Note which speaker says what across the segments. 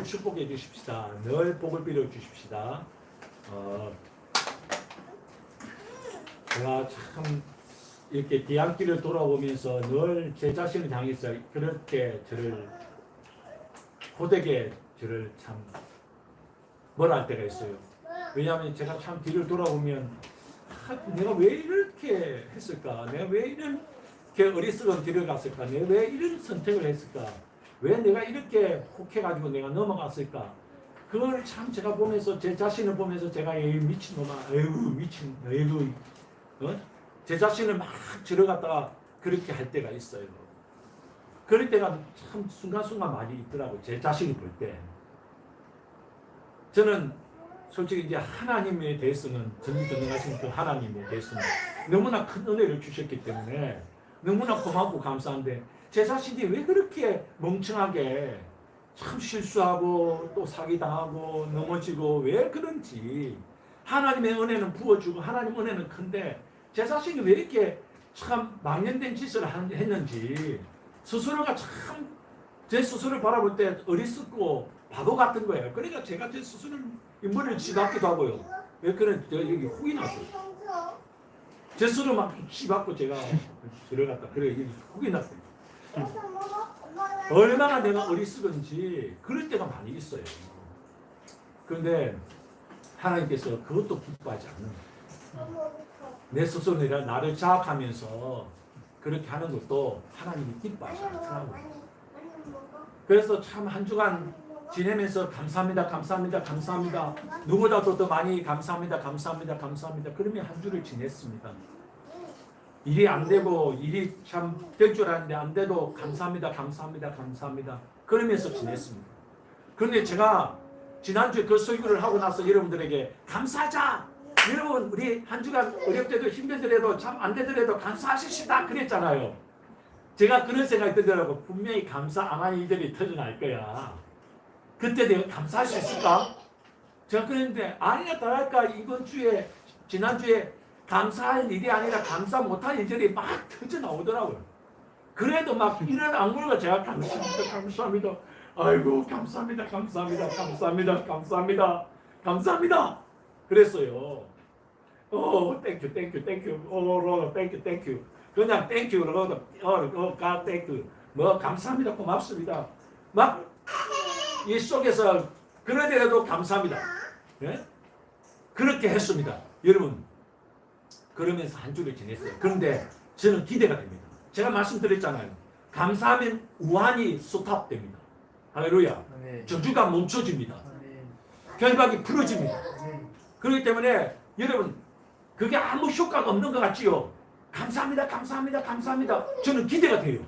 Speaker 1: 축복해 주십시다. 늘 복을 빌어 주십시다. 제가 참 이렇게 뒤안길을 돌아보면서 늘 제 자신을 향해서 그렇게 저를 호되게 저를 참 뭐라 할 때가 있어요. 왜냐하면 제가 참 뒤를 돌아보면 내가 왜 이렇게 했을까? 내가 왜 이렇게 어리석은 길을 갔을까? 내가 왜 이런 선택을 했을까? 왜 내가 이렇게 혹해가지고 내가 넘어갔을까? 그걸 참 제가 보면서 제 자신을 보면서 제가 에이 미친놈아, 에이구 미친, 에이구 제 자신을 막 들어갔다가 그렇게 할 때가 있어요. 그럴 때가 참 순간순간 많이 있더라고요. 제 자신을 볼 때. 저는 솔직히 이제 하나님에 대해서는 전지전능하신 그 하나님에 대해서는 너무나 큰 은혜를 주셨기 때문에 너무나 고맙고 감사한데 제 자신이 왜 그렇게 멍청하게 참 실수하고 또 사기당하고 넘어지고 왜 그런지 하나님의 은혜는 부어주고 하나님 은혜는 큰데 제 자신이 왜 이렇게 참 망연된 짓을 했는지 스스로가 참 제 스스로를 바라볼 때 어리석고 바보 같은 거예요. 그러니까 제가 제 스스로를 머리를 치받기도 하고요. 왜 그런 여기 훅이 났어요. 제 스스로 막 치받고 제가 들어갔다. 그래 여기 훅이 났어요. 얼마나 내가 어리석은지 그럴 때가 많이 있어요. 그런데 하나님께서 그것도 기뻐하지 않는 거예요. 내 스스로 내가 나를 자학하면서 그렇게 하는 것도 하나님이 기뻐하지 않더라고요. 그래서 참 한 주간 지내면서 감사합니다, 감사합니다, 감사합니다. 누구보다도 더 많이 감사합니다, 감사합니다, 감사합니다. 그러면 한 주를 지냈습니다. 일이 안 되고 일이 참 될 줄 알았는데 안 돼도 감사합니다, 감사합니다, 감사합니다. 그러면서 지냈습니다. 그런데 제가 지난주에 그 설교를 하고 나서 여러분들에게 감사하자! 여러분 우리 한 주간 어렵더라도 힘들더라도 참 안 되더라도 감사하십시다 그랬잖아요. 제가 그런 생각이 들더라고. 분명히 감사 안 한 일들이 터져날 거야. 그때 내가 감사할 수 있을까? 제가 그랬는데 아니나 다를까 이번 주에 지난주에 감사할 일이 아니라 감사 못할 일들이 막 터져나오더라고요. 그래도 막 이런 악물고 제가 감사합니다, 감사합니다. 아이고 감사합니다, 감사합니다, 감사합니다, 감사합니다, 감사합니다. 그랬어요. 땡큐, 땡큐, 땡큐, 로드, 땡큐, 땡큐. 그냥 땡큐, 로드, 가 땡큐. 뭐 감사합니다, 고맙습니다. 막 이 속에서 그러더라도 감사합니다. 예? 그렇게 했습니다. 여러분 그러면서 한 주를 지냈어요. 그런데 저는 기대가 됩니다. 제가 말씀드렸잖아요. 감사하면 우환이 스탑됩니다. 할렐루야. 저주가 멈춰집니다. 결박이 풀어집니다. 그렇기 때문에 여러분 그게 아무 효과가 없는 것 같지요. 감사합니다, 감사합니다, 감사합니다. 저는 기대가 돼요.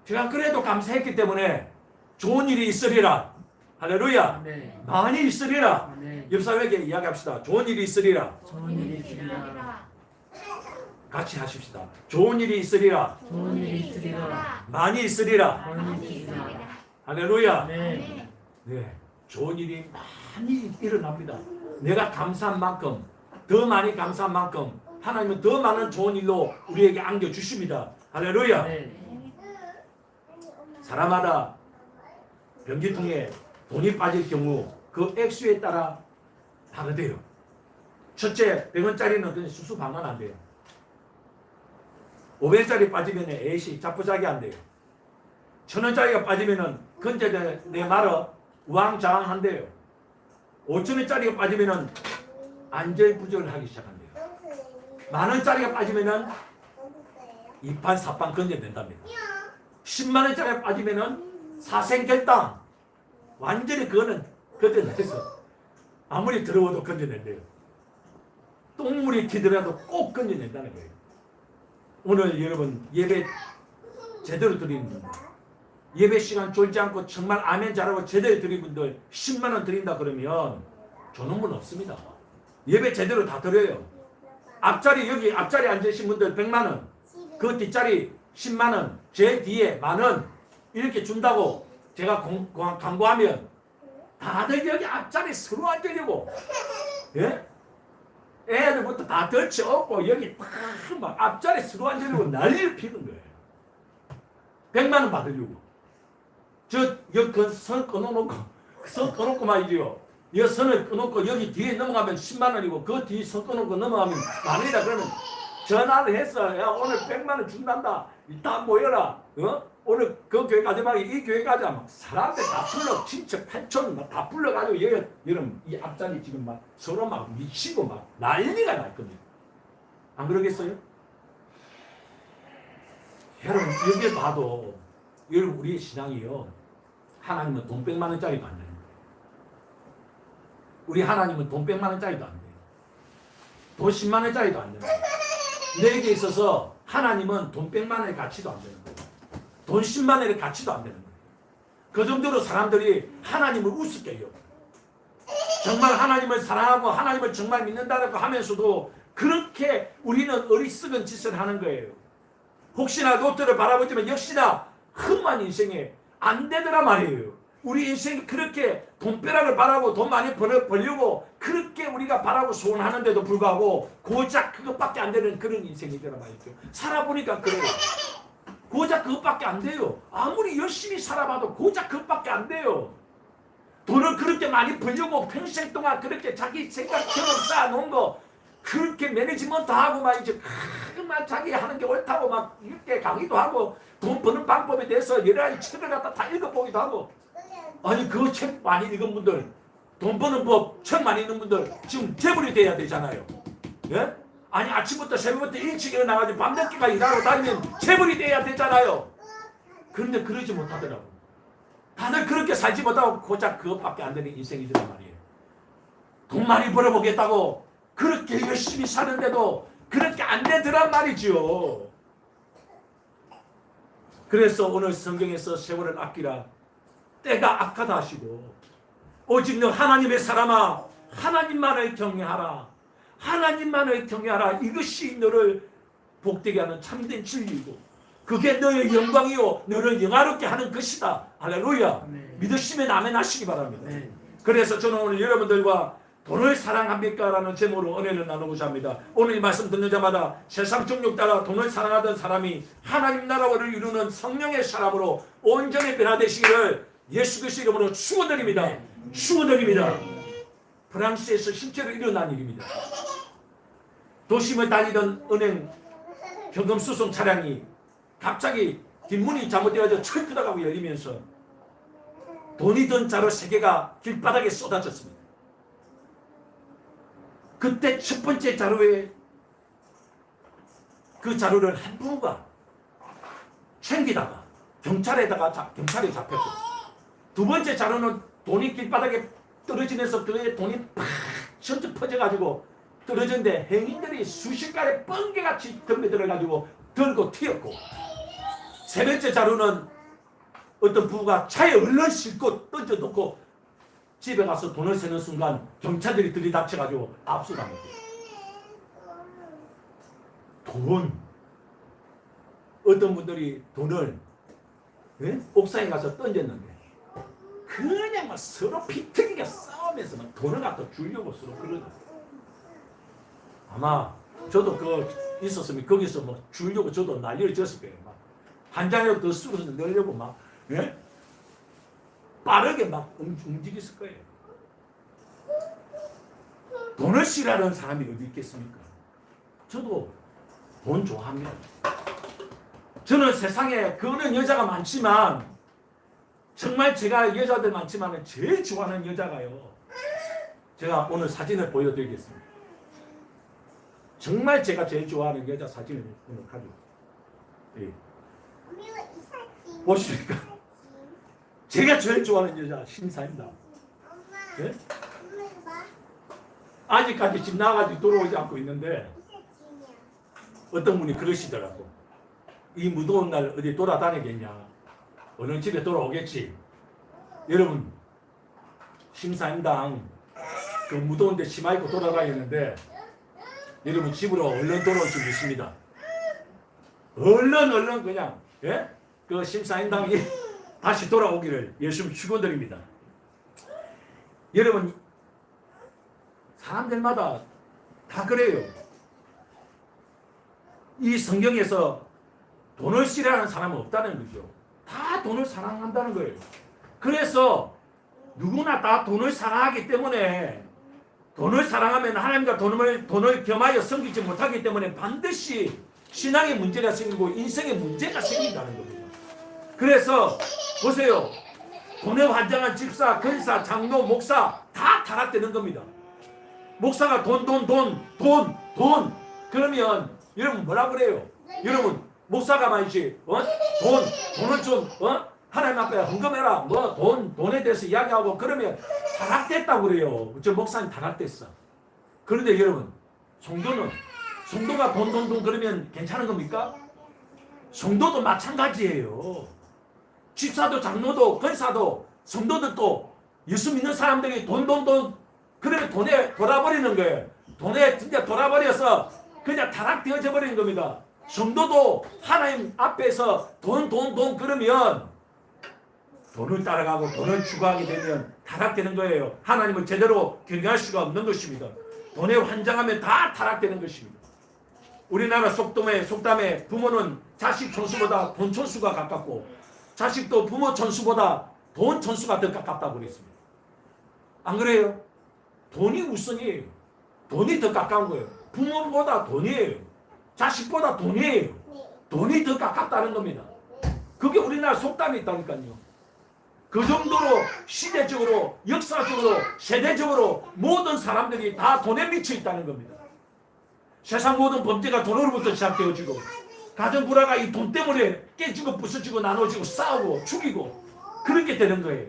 Speaker 1: 제가 그래도 감사했기 때문에 좋은 일이 있으리라. 할렐루야. 네. 많이 있으리라. 네. 옆 사람에게 이야기합시다. 좋은 일이 있으리라.
Speaker 2: 좋은 일이 있으리라.
Speaker 1: 같이 하십시다. 좋은 일이 있으리라.
Speaker 2: 좋은 일이 있으리라.
Speaker 1: 많이 있으리라.
Speaker 2: 많이 있으리라.
Speaker 1: 할렐루야.
Speaker 2: 네.
Speaker 1: 네. 좋은 일이 많이 일어납니다. 내가 감사한 만큼 더 많이 감사한 만큼 하나님은 더 많은 좋은 일로 우리에게 안겨주십니다. 할렐루야.
Speaker 2: 네.
Speaker 1: 사람마다 변기통에 돈이 빠질 경우 그 액수에 따라 다르대요. 첫째 100원짜리는 그냥 수수 방관 안 돼요. 500원짜리 빠지면 에이씨 자포자기 안 돼요. 1000원짜리가 빠지면 건재 내 말어 우왕좌왕한대요. 5천원짜리가 빠지면 안절부절을 하기 시작한대요. 10,000원짜리가 빠지면 이판 사판 건져낸답니다. 100,000원짜리가 빠지면 사생결당 완전히 그거는 건져내서 아무리 더러워도 건져낸대요. 똥물이 튀더라도 꼭 건져낸다는 거예요. 오늘 여러분 예배 제대로 드리는 분들 예배 시간 졸지 않고 정말 아멘 잘하고 제대로 드린 분들 10만원 드린다 그러면 주는 분 없습니다. 예배 제대로 다 드려요. 앞자리 여기 앞자리 앉으신 분들 100만원 그 뒷자리 10만원 제 뒤에 만원 이렇게 준다고 제가 광고하면 다들 여기 앞자리 서로 앉으려고 예? 애들부터 다 덜쳐엎고 여기 막 앞자리 서로 앉으려고 난리를 피는 거예요. 100만원 받으려고 저 여기 선 끊어놓고 선 꺼놓고 말이죠. 이 선을 꺼놓고 여기 뒤에 넘어가면 10만 원이고 그 뒤에 선 꺼놓고 넘어가면 만 원이다. 그러면 전화를 해서 야 오늘 100만 원 준단다. 다 모여라. 오늘 그 교회 가자 막 이 교회 가자 막 사람들 다 불러 친척 팔촌 막 다 불러가지고 여러분 이 앞자리 지금 막 서로 막 미치고 막 난리가 날 겁니다. 안 그러겠어요? 여러분 여기 봐도 여러분 우리의 신앙이요 하나님은 돈 100만 원짜리도 안 되는 거예요. 우리 하나님은 돈 100만 원짜리도 안 돼요. 돈 10만 원짜리도 안 되는 거예요. 내게 있어서 하나님은 돈 100만 원의 가치도 안 되는 거예요. 돈 10만 원의 가치도 안 되는 거예요. 그 정도로 사람들이 하나님을 우습게 해요. 정말 하나님을 사랑하고 하나님을 정말 믿는다고 하면서도 그렇게 우리는 어리석은 짓을 하는 거예요. 혹시나 로또를 바라보지만 역시나 흠한 인생에 안 되더라 말이에요. 우리 인생이 그렇게 돈벼락을 바라고 돈 많이 벌려고 그렇게 우리가 바라고 소원하는데도 불구하고 고작 그것밖에 안 되는 그런 인생이더라 말이죠. 살아보니까 그래요. 고작 그것밖에 안 돼요. 아무리 열심히 살아봐도 고작 그것밖에 안 돼요. 돈을 그렇게 많이 벌려고 평생 동안 그렇게 자기 생각 경험 쌓아놓은 거 그렇게 매니지먼트 하고 말이죠. 막 자기 하는 게 옳다고 막 이렇게 강의도 하고 돈 버는 방법에 대해서 여러 가지 책을 갖다 다 읽어보기도 하고 아니 그 책 많이 읽은 분들 돈 버는 법 책 많이 읽는 분들 지금 재벌이 돼야 되잖아요. 예? 아니 아침부터 새벽부터 일찍 일어나가지고 밤늦게까지 일하러 다니면 재벌이 돼야 되잖아요. 그런데 그러지 못하더라고. 다들 그렇게 살지 못하고 고작 그것밖에 안 되는 인생이더란 말이에요. 돈 많이 벌어보겠다고 그렇게 열심히 사는데도 그렇게 안 되더란 말이죠. 그래서 오늘 성경에서 세월을 아끼라 때가 악하다 하시고 오직 너 하나님의 사람아 하나님만을 경외하라. 하나님만을 경외하라. 이것이 너를 복되게 하는 참된 진리이고 그게 너의 영광이요 너를 영화롭게 하는 것이다. 할렐루야.
Speaker 2: 네.
Speaker 1: 믿으시면 아멘 하시기 바랍니다.
Speaker 2: 네.
Speaker 1: 그래서 저는 오늘 여러분들과 돈을 사랑합니까? 라는 제목으로 은혜를 나누고자 합니다. 오늘 이 말씀 듣는 자마다 세상 정욕 따라 돈을 사랑하던 사람이 하나님 나라를 이루는 성령의 사람으로 온전히 변화되시기를 예수 그리스도 이름으로 축원드립니다.
Speaker 2: 네.
Speaker 1: 축원드립니다. 프랑스에서 실제로 일어난 일입니다. 도심을 달리던 은행 현금 수송 차량이 갑자기 뒷문이 잘못되어서 철끄덕하고 열리면서 돈이 든 자루 3개가 길바닥에 쏟아졌습니다. 그때 첫 번째 자루에 그 자루를 한 부부가 챙기다가 경찰에 잡혔고 두 번째 자루는 돈이 길바닥에 떨어지면서 그의 돈이 팍 전체 퍼져가지고 떨어졌는데 행인들이 수십가지 번개같이 덤벼들어가지고 들고 튀었고 세 번째 자루는 어떤 부부가 차에 얼른 싣고 던져놓고 집에 가서 돈을 세는 순간 경찰들이 들이닥쳐가지고 압수당했고 돈 어떤 분들이 돈을 옥상에 가서 던졌는데 그냥 막 서로 피튀기가 싸우면서 막 돈을 갖다 주려고 서로 그러죠. 아마 저도 그 있었으면 거기서 뭐 주려고 저도 난리를 쳤을 거예요. 막 한 장이라도 더 쓰고 넣으려고 막 빠르게 막 움직였을 거예요. 돈을 싫어하는 사람이 어디 있겠습니까? 저도 돈 좋아합니다. 저는 세상에 그런 여자가 많지만 정말 제가 여자들 많지만 제일 좋아하는 여자가요. 제가 오늘 사진을 보여드리겠습니다. 정말 제가 제일 좋아하는 여자 사진을 오늘 가지고 보십니까? 제가 제일 좋아하는 여자 신사입니다. 예? 아직까지 집 나가지고 돌아오지 않고 있는데 어떤 분이 그러시더라고. 이 무더운 날 어디 돌아다니겠냐. 어느 집에 돌아오겠지. 여러분 심사임당 그 무더운데 치마 입고 돌아다니는데 여러분 집으로 얼른 돌아올 줄 믿습니다. 얼른 그냥 그 심사임당이 다시 돌아오기를 예수님 축원드립니다. 여러분 사람들마다 다 그래요. 이 성경에서 돈을 싫어하는 사람은 없다는 거죠. 다 돈을 사랑한다는 거예요. 그래서 누구나 다 돈을 사랑하기 때문에 돈을 사랑하면 하나님과 돈을 겸하여 섬기지 못하기 때문에 반드시 신앙의 문제가 생기고 인생의 문제가 생긴다는 겁니다. 그래서 보세요. 돈에 환장한 집사, 근사, 장로, 목사 다 타락되는 겁니다. 목사가 돈 그러면 여러분 뭐라 그래요? 여러분 목사가 말이지 돈을 좀 하나님 앞에 헌금해라 돈에 대해서 이야기하고 그러면 타락됐다고 그래요. 저 목사님 타락됐어. 그런데 여러분 성도가 돈 그러면 괜찮은 겁니까? 성도도 마찬가지예요. 집사도 장로도 권사도 성도들도 예수 믿는 사람들이 돈 그러면 돈에 돌아버리는 거예요. 돈에 진짜 돌아버려서 그냥 타락되어져 버리는 겁니다. 성도도 하나님 앞에서 돈 그러면 돈을 따라가고 돈을 추구하게 되면 타락되는 거예요. 하나님을 제대로 경외할 수가 없는 것입니다. 돈에 환장하면 다 타락되는 것입니다. 우리나라 속담에 부모는 자식 천수보다 돈 천수가 가깝고 자식도 부모 천수보다 돈 천수가 더 가깝다고 그랬습니다. 안 그래요? 돈이 우선이에요. 돈이 더 가까운 거예요. 부모보다 돈이에요. 자식보다 돈이에요. 돈이 더 가깝다는 겁니다. 그게 우리나라 속담이 있다니까요. 그 정도로 시대적으로 역사적으로 세대적으로 모든 사람들이 다 돈에 미쳐 있다는 겁니다. 세상 모든 범죄가 돈으로부터 시작되어지고 가정 불화가 이 돈 때문에 깨지고 부서지고 나눠지고 싸우고 죽이고 그렇게 되는 거예요.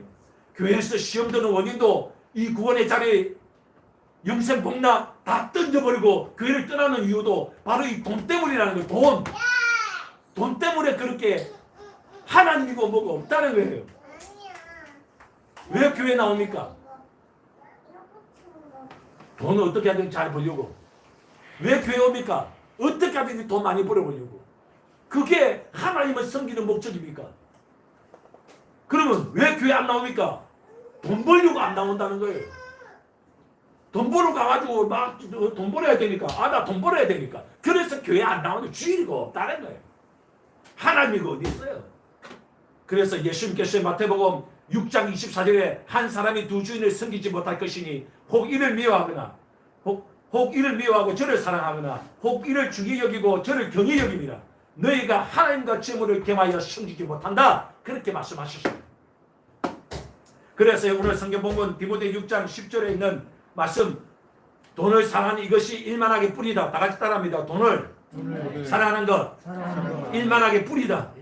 Speaker 1: 교회에서 시험 드는 원인도 이 구원의 자리에 영생 복락 다 던져버리고 교회를 떠나는 이유도 바로 이 돈 때문이라는 거예요. 돈 때문에 그렇게 하나님이고 뭐가 없다는 거예요. 왜 교회 나옵니까? 돈을 어떻게 하든 잘 벌려고. 왜 교회 옵니까? 어떻게 하든 돈 많이 벌어보려고. 그게 하나님을 섬기는 목적입니까? 그러면 왜 교회 안 나옵니까? 돈 벌려고 안 나온다는 거예요. 돈 벌러 가가지고 막 돈 벌어야 되니까 나 돈 벌어야 되니까 그래서 교회 안 나오는 주일이가 없다는 거예요. 하나님이 어디 있어요? 그래서 예수님께서 마태복음 6장 24절에 한 사람이 두 주인을 섬기지 못할 것이니 혹 이를 미워하거나 혹 이를 미워하고 저를 사랑하거나 혹 이를 중히 여기고 저를 경히 여김이라 너희가 하나님과 재물을 겸하여 섬기지 못한다. 그렇게 말씀하셨습니다. 그래서 오늘 성경 본문 디모데 6장 10절에 있는 말씀 돈을 사랑하는 이것이 일만하게 뿌리다. 다 같이 따라합니다. 돈을 사랑하는 것 일만하게 뿌리다.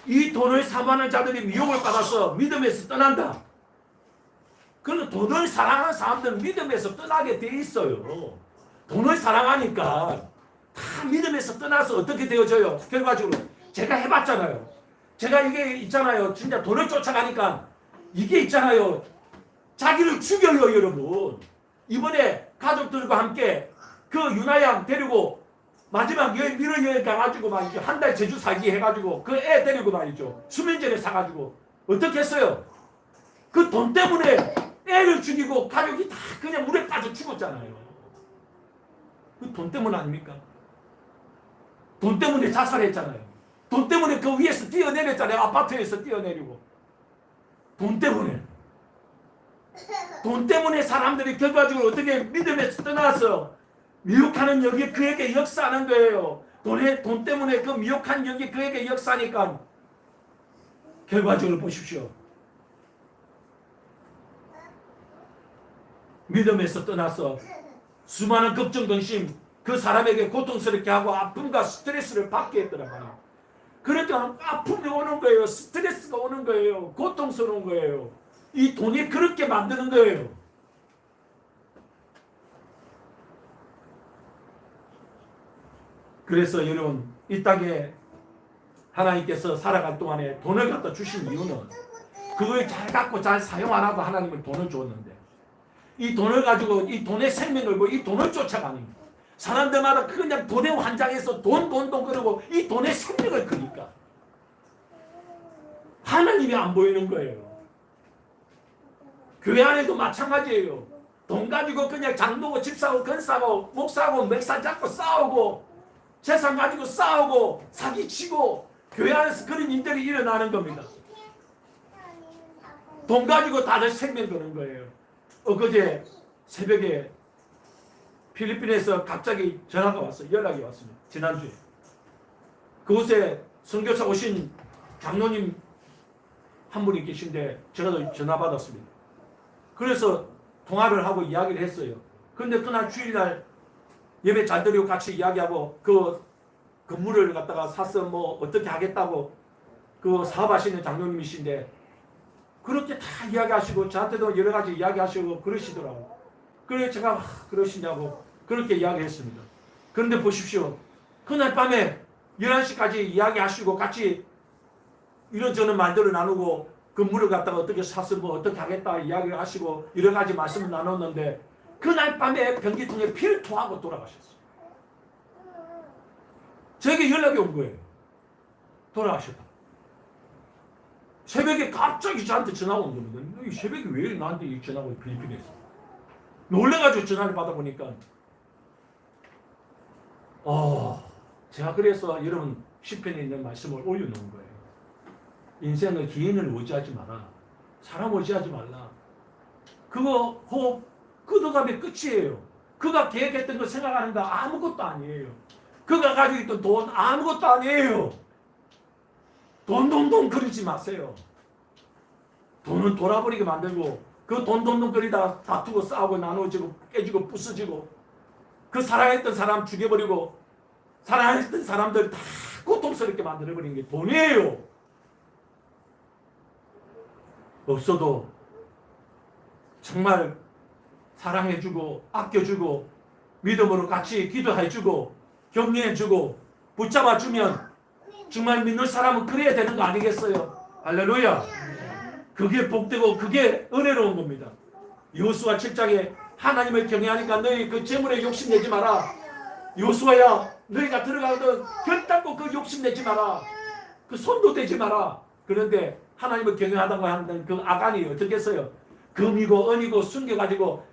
Speaker 1: 이 돈을 사모하는 자들이 미혹을 받아서 믿음에서 떠난다. 그래서 돈을 사랑하는 사람들은 믿음에서 떠나게 돼 있어요. 돈을 사랑하니까 다 믿음에서 떠나서 어떻게 되어져요? 결과적으로 제가 해봤잖아요. 제가 이게 있잖아요. 진짜 돈을 쫓아가니까 이게 있잖아요. 자기를 죽여요, 여러분. 이번에 가족들과 함께 그 유나양 데리고 마지막 미러 여행 가가지고 막 한 달 제주 살기 해가지고 그 애 데리고 말이죠. 수면제를 사가지고 어떻게 했어요? 그 돈 때문에 애를 죽이고 가족이 다 그냥 물에 빠져 죽었잖아요. 그 돈 때문 아닙니까? 돈 때문에 자살했잖아요. 돈 때문에 그 위에서 뛰어내렸잖아요. 아파트에서 뛰어내리고. 돈 때문에 사람들이 결과적으로 어떻게 믿음에서 떠나서 미혹하는 영이 그에게 역사하는 거예요. 돈 때문에 그 미혹한 영이 그에게 역사하니까 결과적으로 보십시오. 믿음에서 떠나서 수많은 걱정, 근심 그 사람에게 고통스럽게 하고 아픔과 스트레스를 받게 했더라고요. 그러니까 아픔이 오는 거예요. 스트레스가 오는 거예요. 고통스러운 거예요. 이 돈이 그렇게 만드는 거예요. 그래서 여러분 이 땅에 하나님께서 살아갈 동안에 돈을 갖다 주신 이유는 그걸 잘 갖고 잘 사용 안 하고 하나님은 돈을 줬는데 이 돈을 가지고 이 돈의 생명을 걸고 이 돈을 쫓아가는 사람들마다 그냥 돈에 환장해서 돈 그러고 이 돈의 생명을 거니까 하나님이 안 보이는 거예요. 교회 안에도 마찬가지예요. 돈 가지고 그냥 장로고 집사고 권사고 목사고 맥살 잡고 싸우고 재산 가지고 싸우고 사기치고 교회 안에서 그런 일들이 일어나는 겁니다. 돈 가지고 다들 생명 거는 거예요. 엊그제 새벽에 필리핀에서 갑자기 전화가 왔어요. 연락이 왔습니다. 지난주에. 그곳에 선교사 오신 장로님 한 분이 계신데 제가 전화 받았습니다. 그래서 통화를 하고 이야기를 했어요. 그런데 그날 주일날 예배 잘 드리고 같이 이야기하고 그 건물을 갖다가 사서 뭐 어떻게 하겠다고 그 사업하시는 장로님이신데 그렇게 다 이야기하시고 저한테도 여러 가지 이야기하시고 그러시더라고요. 그래서 제가 그러시냐고 그렇게 이야기했습니다. 그런데 보십시오. 그날 밤에 11시까지 이야기하시고 같이 이런저런 말들을 나누고 건물을 갖다가 어떻게 사서 뭐 어떻게 하겠다 이야기를 하시고 여러 가지 말씀을 나눴는데 그날 밤에 변기통에 피를 토하고 돌아가셨어요. 저에게 연락이 온 거예요. 돌아가셨다. 새벽에 갑자기 저한테 전화가 온 겁니다. 이 새벽에 왜 나한테 이 전화가 온 필리핀에서. 놀래가지고 전화를 받아보니까 제가 그래서 여러분 시편에 있는 말씀을 올려놓은 거예요. 인생의 기인을 의지하지 마라. 사람 의지하지 말라. 그거 호흡 끊어가면 끝이에요. 그가 계획했던 거 생각하는 거 아무것도 아니에요. 그가 가지고 있던 돈 아무것도 아니에요. 돈 그러지 마세요. 돈은 돌아버리게 만들고 그 돈 그리다가 다투고 싸우고 나누어지고 깨지고 부서지고 그 사랑했던 사람 죽여버리고 사랑했던 사람들 다 고통스럽게 만들어버리는 게 돈이에요. 없어도 정말 사랑해주고 아껴주고 믿음으로 같이 기도해주고 격려해주고 붙잡아주면 정말 믿는 사람은 그래야 되는 거 아니겠어요? 할렐루야. 그게 복되고 그게 은혜로운 겁니다. 여호수아 7장에 하나님을 경외하니까 너희 그 재물에 욕심내지 마라. 여호수아야 너희가 들어가거든 결단코 그 욕심내지 마라. 그 손도 대지 마라. 그런데 하나님을 경외하다고 하는 그 아간이 어떻게 했어요? 금이고 은이고 숨겨가지고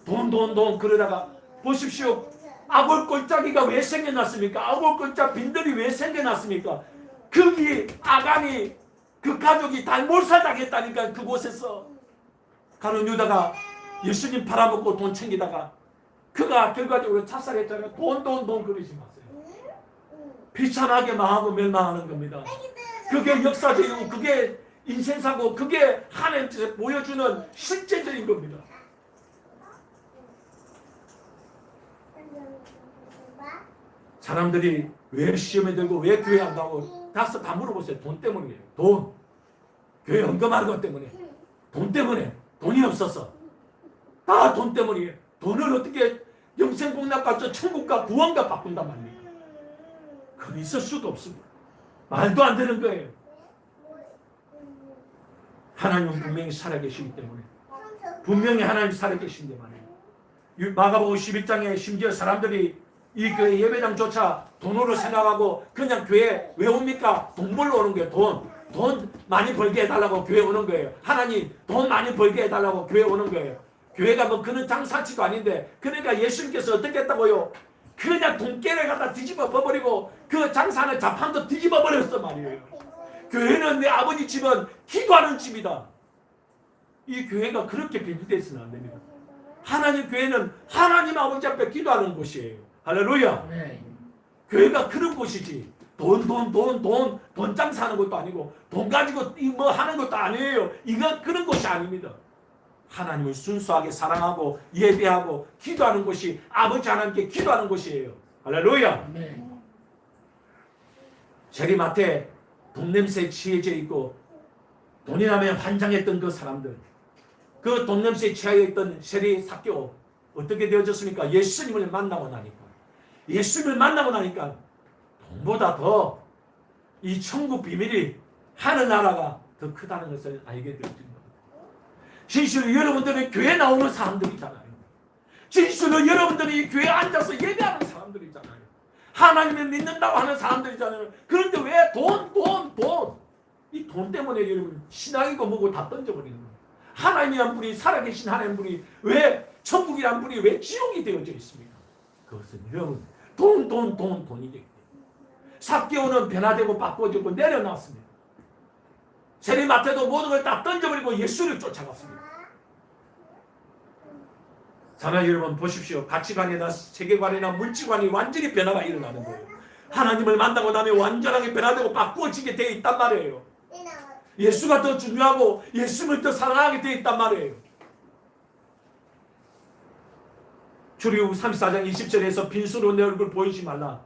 Speaker 1: 돈 그러다가 보십시오. 아골골짜기가 왜 생겨났습니까? 아골골짜 빈들이 왜 생겨났습니까? 거기 아간이 그 가족이 다 몰살당했다니까. 그곳에서 가룟 유다가 예수님 팔아먹고 돈 챙기다가 그가 결과적으로 자살했잖아요. 돈 그러지 마세요. 비참하게 망하고 멸망하는 겁니다. 그게 역사적이고 그게 인생사고 그게 하나님께서 보여주는 실제적인 겁니다. 사람들이 왜 시험에 들고 왜 교회 안 가고 다 물어보세요. 돈 때문이에요. 돈. 교회 언급하는 것 때문에. 돈 때문에. 돈이 없어서. 다 돈 때문이에요. 돈을 어떻게 영생복락과 저 천국과 구원과 바꾼단 말입니까? 그건 있을 수도 없습니다. 말도 안 되는 거예요. 하나님은 분명히 살아계시기 때문에. 분명히 하나님 살아계신데 말이에요. 마가복음 11장에 심지어 사람들이 이 교회 예배당조차 돈으로 생각하고 그냥 교회 왜 옵니까? 돈 벌러 오는 거예요. 돈 많이 벌게 해달라고 교회 오는 거예요. 하나님 돈 많이 벌게 해달라고 교회 오는 거예요. 교회가 뭐 그런 장사치도 아닌데 그러니까 예수님께서 어떻게 했다고요? 그냥 돈깨를 갖다 뒤집어 버리고 그 장사하는 자판도 뒤집어 버렸단 말이에요. 교회는 내 아버지 집은 기도하는 집이다. 이 교회가 그렇게 변질되어서는 안 됩니다. 하나님 교회는 하나님 아버지 앞에 기도하는 곳이에요. 할렐루야.
Speaker 2: 네.
Speaker 1: 교회가 그런 곳이지. 돈 장사하는 것도 아니고 돈 가지고 뭐 하는 것도 아니에요. 이건 그런 곳이 아닙니다. 하나님을 순수하게 사랑하고 예배하고 기도하는 곳이 아버지 하나님께 기도하는 곳이에요. 할렐루야.
Speaker 2: 네.
Speaker 1: 세리마트에 돈 냄새에 취해져 있고 돈이 나면 환장했던 그 사람들, 그 돈 냄새에 취하여 있던 세리 삭개오 어떻게 되어졌습니까? 예수님을 만나고 나니까 돈보다 더 이 천국 비밀이 하늘 나라가 더 크다는 것을 알게 되었습니다. 진실로 여러분들은 교회 나오는 사람들이잖아요. 진실로 여러분들이 교회에 앉아서 예배하는 사람들이잖아요. 하나님을 믿는다고 하는 사람들이잖아요. 그런데 왜 이 돈 때문에 여러분 신앙이고 뭐고 다 던져버리는 거예요. 하나님이란 분이 살아계신 하나님 분이 왜 천국이란 분이 왜 지옥이 되어져 있습니까? 그것은 여러분 돈이기 때문에. 삭개오는 변화되고 바꿔지고 내려놨습니다. 세리마태도 모든 걸 다 던져버리고 예수를 쫓아갔습니다. 사랑하는 여러분 보십시오. 가치관이나 세계관이나 물질관이 완전히 변화가 일어나는 거예요. 하나님을 만나고 나면 완전하게 변화되고 바꾸어지게 되어 있단 말이에요. 예수가 더 중요하고 예수를 더 사랑하게 되어 있단 말이에요. 출애굽 34장 20절에서 빈수로 내 얼굴 보이지 말라.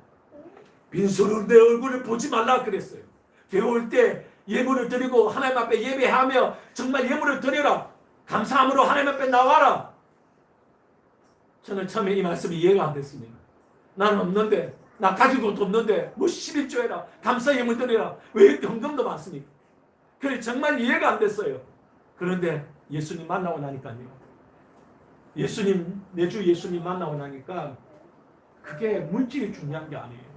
Speaker 1: 빈수로 내 얼굴을 보지 말라 그랬어요. 괴로울 때 예물을 드리고 하나님 앞에 예배하며 정말 예물을 드려라. 감사함으로 하나님 앞에 나와라. 저는 처음에 이 말씀이 이해가 안 됐습니다. 나는 없는데, 나 가진 것도 없는데 뭐 11조 해라, 감사 예물 드려라. 왜 이렇게 헌금도 많습니까? 그래 정말 이해가 안 됐어요. 그런데 예수님 만나고 나니까요. 내주 예수님 만나고 나니까 그게 물질이 중요한 게 아니에요.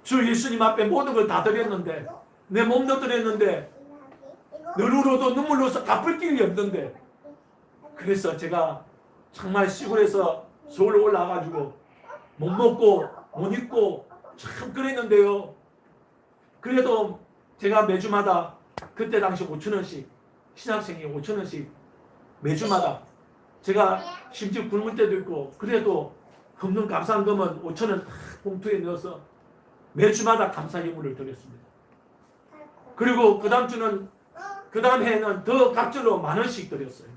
Speaker 1: 주 예수님 앞에 모든 걸 다 드렸는데, 내 몸도 드렸는데, 눈으로도 눈물로서 갚을 길이 없는데, 그래서 제가 정말 시골에서 서울로 올라와가지고 못 먹고 못 입고 참 그랬는데요. 그래도 제가 매주마다 그때 당시 5,000원씩, 신학생이 5,000원씩 매주마다, 제가 심지어 굶을 때도 있고, 그래도 헌금 감사한 금은 5,000원 봉투에 넣어서 매주마다 감사 예물을 드렸습니다. 그리고 그 다음 주는, 그 다음 해에는 더 갑절로 10,000원씩 드렸어요.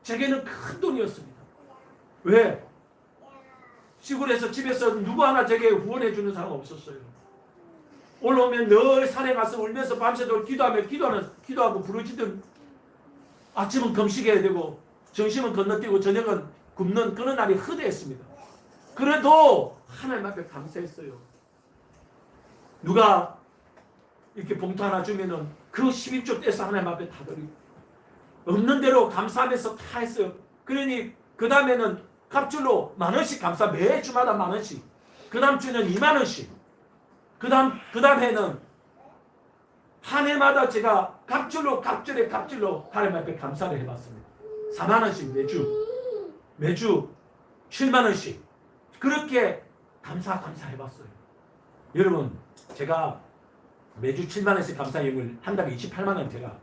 Speaker 1: 제게는 큰 돈이었습니다. 왜? 시골에서 집에서 누구 하나 제게 후원해 주는 사람 없었어요. 올라오면 늘 산에 가서 울면서 밤새도록 기도하고 부르짖던, 아침은 금식해야 되고 점심은 건너뛰고 저녁은 굶는 그런 날이 허대했습니다. 그래도 하나님 앞에 감사했어요. 누가 이렇게 봉투 하나 주면은 그 11조 떼서 하나님 앞에 다 드리고, 없는 대로 감사하면서 다 했어요. 그러니 그 다음에는 갑줄로 10,000원씩 감사, 매주마다 10,000원씩. 그 다음 주는 20,000원씩. 그 다음 해는 한 해마다 제가 갑절에 갑줄로 하나님 앞에 감사를 해봤습니다. 40,000원씩 매주 70,000원씩. 그렇게 감사해봤어요. 여러분, 제가 매주 70,000원씩 감사 예물 한 달에 280,000원 제가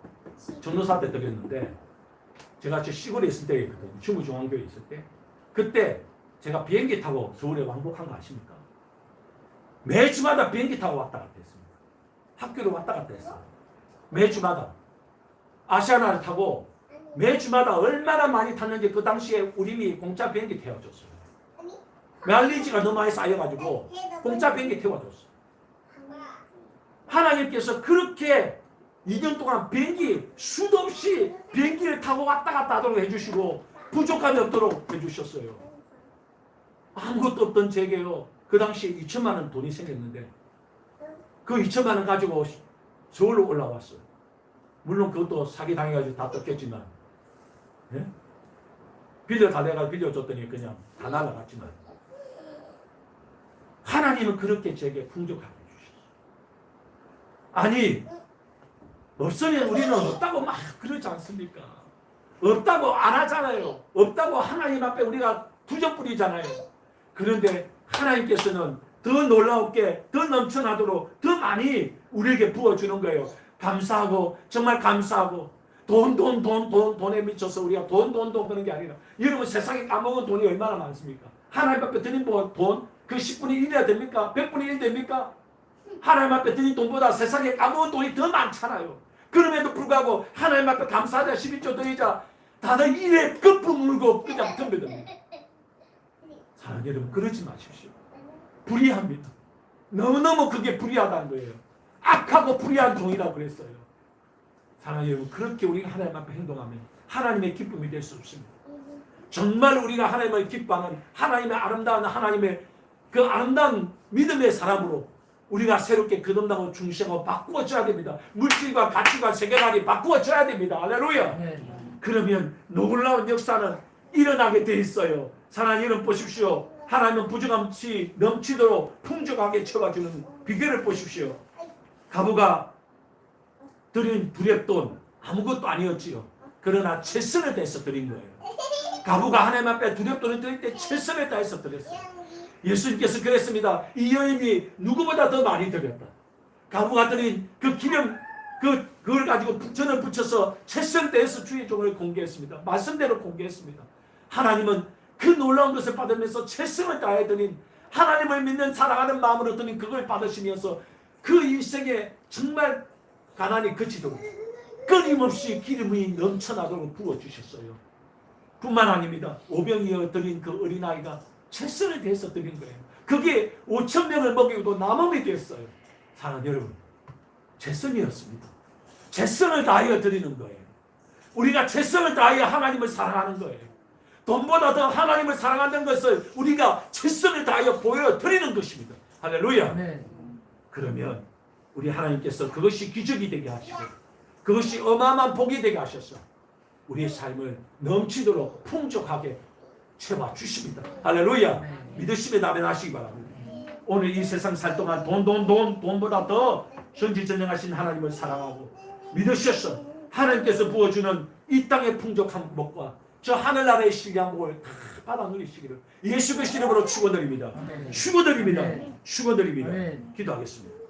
Speaker 1: 전도사 때 드렸는데, 제가 저 시골에 있을 때거든요. 충무중앙교회에 있을 때. 그때 제가 비행기 타고 서울에 왕복한 거 아십니까? 매주마다 비행기 타고 왔다 갔다 했습니다. 학교로 왔다 갔다 했어요. 매주마다. 아시아나를 타고 매주마다 얼마나 많이 탔는지 그 당시에 우림이 공짜 비행기 태워줬어요. 마일리지가 너무 많이 쌓여가지고 공짜 비행기 태워줬어요. 하나님께서 그렇게 2년 동안 비행기 수도 없이 비행기를 타고 왔다 갔다 하도록 해주시고 부족함이 없도록 해주셨어요. 아무것도 없던 제게요. 그 당시에 2,000만 원 돈이 생겼는데 그 2,000만 원 가지고 서울로 올라왔어요. 물론 그것도 사기당해가지고 다 떴겠지만, 예? 빌려달래가 빌려줬더니 그냥 다 날아갔지만, 하나님은 그렇게 제게 풍족하게 해주셨어요. 아니, 없으면 우리는 없다고 막 그러지 않습니까? 없다고 안 하잖아요. 없다고 하나님 앞에 우리가 부정 부리잖아요. 그런데 하나님께서는 더 놀라웠게, 더 넘쳐나도록 더 많이 우리에게 부어주는 거예요. 감사하고, 정말 감사하고, 돈에 미쳐서 우리가 돈 그런 게 아니라, 여러분 세상에 까먹은 돈이 얼마나 많습니까? 하나님 앞에 드린 돈, 그 10분의 1이야 됩니까? 100분의 1 됩니까? 하나님 앞에 드린 돈보다 세상에 까먹은 돈이 더 많잖아요. 그럼에도 불구하고 하나님 앞에 감사하자, 11조 드리자, 다들 이래 거품 물고 그냥 덤벼듭니다. 사랑하는 여러분, 그러지 마십시오. 불의합니다. 너무너무 그게 불의하다는 거예요. 악하고 불의한 종이라고 그랬어요. 사랑하는 여러분, 그렇게 우리가 하나님 앞에 행동하면 하나님의 기쁨이 될 수 없습니다. 정말 우리가 하나님을 기뻐하는, 하나님의 아름다운, 하나님의 그 아름다운 믿음의 사람으로 우리가 새롭게 거듭나고 중시하고 바꾸어져야 됩니다. 물질과 가치관, 세계관이 바꾸어져야 됩니다. 할렐루야. 그러면 놀라운 역사는 일어나게 돼 있어요. 사랑하는 여러분 보십시오. 하나님은 부정함치 넘치도록 풍족하게 채워주는 비결을 보십시오. 가부가 드린 두렙돈 아무것도 아니었지요. 그러나 최선을 다해서 드린 거예요. 가부가 하나님 앞에 두렙돈을 드릴 때 최선을 다해서 드렸어요. 예수님께서 그랬습니다. 이 여인이 누구보다 더 많이 드렸다. 가부가 드린 그 기름, 그걸 가지고 전을 붙여서 최선대에서 주의 종을 공개했습니다. 말씀대로 공개했습니다. 하나님은 그 놀라운 것을 받으면서 최선을 다해 드린, 하나님을 믿는 사랑하는 마음으로 드린 그걸 받으시면서 그 일생에 정말 가난이 그치도록 끊임없이 기름이 넘쳐나도록 부어주셨어요. 뿐만 아닙니다. 오병이어 드린 그 어린아이가 최선을 다해서 드린 거예요. 그게 5,000명을 먹이고도 남음이 됐어요. 사랑하는 여러분, 최선이었습니다. 최선을 다하여 드리는 거예요. 우리가 최선을 다하여 하나님을 사랑하는 거예요. 돈보다 더 하나님을 사랑하는 것을 우리가 최선을 다하여 보여드리는 것입니다. 할렐루야.
Speaker 2: 네.
Speaker 1: 그러면 우리 하나님께서 그것이 기적이 되게 하시고 그것이 어마어마한 복이 되게 하셔서 우리의 삶을 넘치도록 풍족하게 채워주십니다. 할렐루야.
Speaker 2: 네.
Speaker 1: 믿으시면 아멘하시기 바랍니다. 오늘 이 세상 살 동안 돈보다 더 전지전능하신 하나님을 사랑하고 믿으셔서 하나님께서 부어주는 이 땅의 풍족한 복과 저 하늘나라의 신비한 복을 다 받아 누리시기를 예수 그리스도 이름으로 축원드립니다.
Speaker 2: 아멘.
Speaker 1: 축원드립니다.
Speaker 2: 아멘.
Speaker 1: 축원드립니다.
Speaker 2: 아멘.
Speaker 1: 기도하겠습니다.